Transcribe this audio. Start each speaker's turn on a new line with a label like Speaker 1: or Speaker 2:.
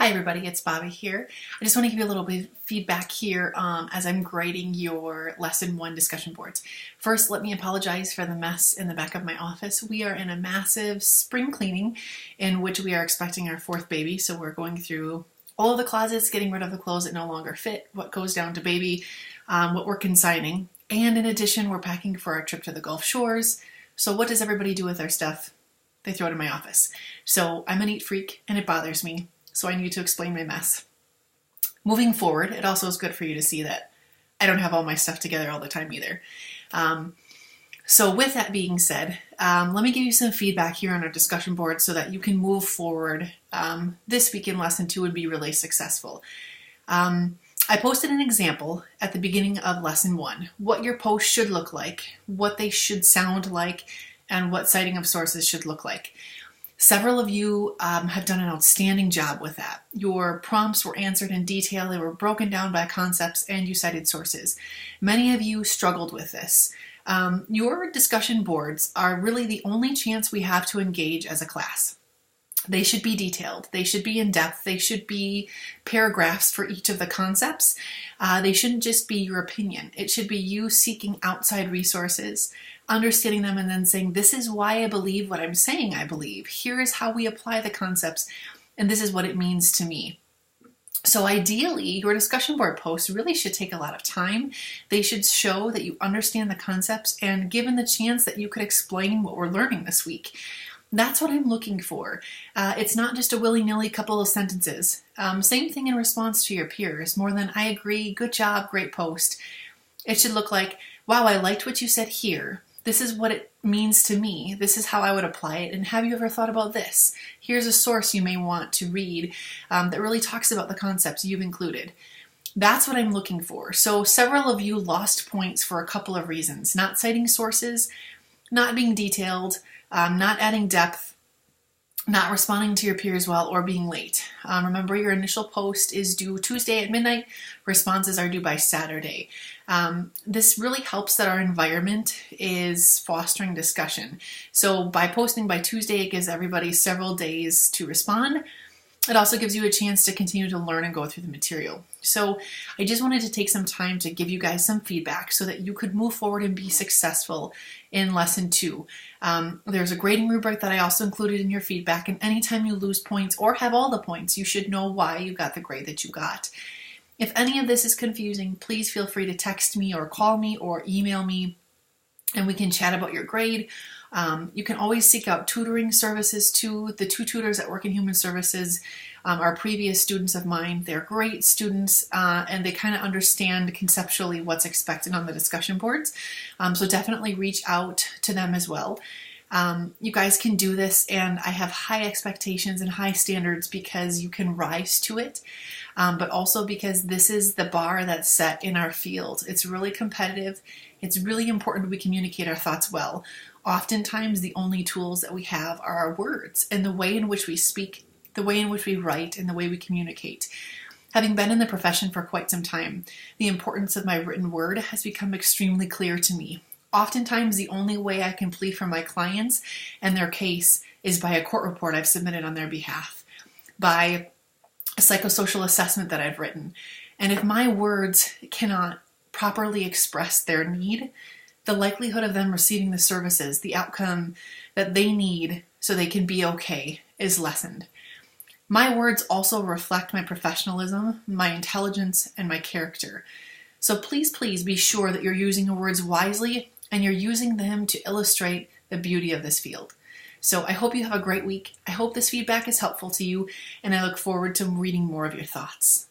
Speaker 1: Hi everybody, it's Bobby here. I just want to give you a little bit of feedback here as I'm grading your Lesson 1 discussion boards. First, let me apologize for the mess in the back of my office. We are in a massive spring cleaning in which we are expecting our fourth baby, so we're going through all of the closets, getting rid of the clothes that no longer fit, what goes down to baby, what we're consigning, and in addition, we're packing for our trip to the Gulf Shores. So what does everybody do with their stuff? They throw it in my office. So I'm a neat freak and it bothers me. So I need to explain my mess. Moving forward, it also is good for you to see that I don't have all my stuff together all the time either. So with that being said, let me give you some feedback here on our discussion board so that you can move forward this week in Lesson 2 and be really successful. I posted an example at the beginning of Lesson 1, what your post should look like, what they should sound like, and what citing of sources should look like. Several of you have done an outstanding job with that. Your prompts were answered in detail, they were broken down by concepts, and you cited sources. Many of you struggled with this. Your discussion boards are really the only chance we have to engage as a class. They should be detailed, they should be in depth, they should be paragraphs for each of the concepts. They shouldn't just be your opinion. It should be you seeking outside resources, understanding them, and then saying, this is why I believe what I'm saying I believe. Here is how we apply the concepts, and this is what it means to me. So ideally, your discussion board posts really should take a lot of time. They should show that you understand the concepts and given the chance that you could explain what we're learning this week. That's what I'm looking for. It's not just a willy-nilly couple of sentences. Same thing in response to your peers. More than, I agree, good job, great post. It should look like, wow, I liked what you said here. This is what it means to me. This is how I would apply it. And have you ever thought about this? Here's a source you may want to read that really talks about the concepts you've included. That's what I'm looking for. So several of you lost points for a couple of reasons. Not citing sources, not being detailed, not adding depth, not responding to your peers well, or being late. Remember, your initial post is due Tuesday at midnight. Responses are due by Saturday. This really helps that our environment is fostering discussion. So by posting by Tuesday, it gives everybody several days to respond. It also gives you a chance to continue to learn and go through the material. So I just wanted to take some time to give you guys some feedback so that you could move forward and be successful in Lesson 2. There's a grading rubric that I also included in your feedback, and anytime you lose points or have all the points, you should know why you got the grade that you got. If any of this is confusing, please feel free to text me or call me or email me, and we can chat about your grade. You can always seek out tutoring services too. The two tutors that work in human services are previous students of mine. They're great students and they kind of understand conceptually what's expected on the discussion boards. So definitely reach out to them as well. You guys can do this, and I have high expectations and high standards because you can rise to it, but also because this is the bar that's set in our field. It's really competitive. It's really important we communicate our thoughts well. Oftentimes, the only tools that we have are our words and the way in which we speak, the way in which we write, and the way we communicate. Having been in the profession for quite some time, the importance of my written word has become extremely clear to me. Oftentimes, the only way I can plead for my clients and their case is by a court report I've submitted on their behalf, by a psychosocial assessment that I've written. And if my words cannot properly express their need, the likelihood of them receiving the services, the outcome that they need so they can be okay, is lessened. My words also reflect my professionalism, my intelligence, and my character. So please, please be sure that you're using your words wisely and you're using them to illustrate the beauty of this field. So I hope you have a great week. I hope this feedback is helpful to you, and I look forward to reading more of your thoughts.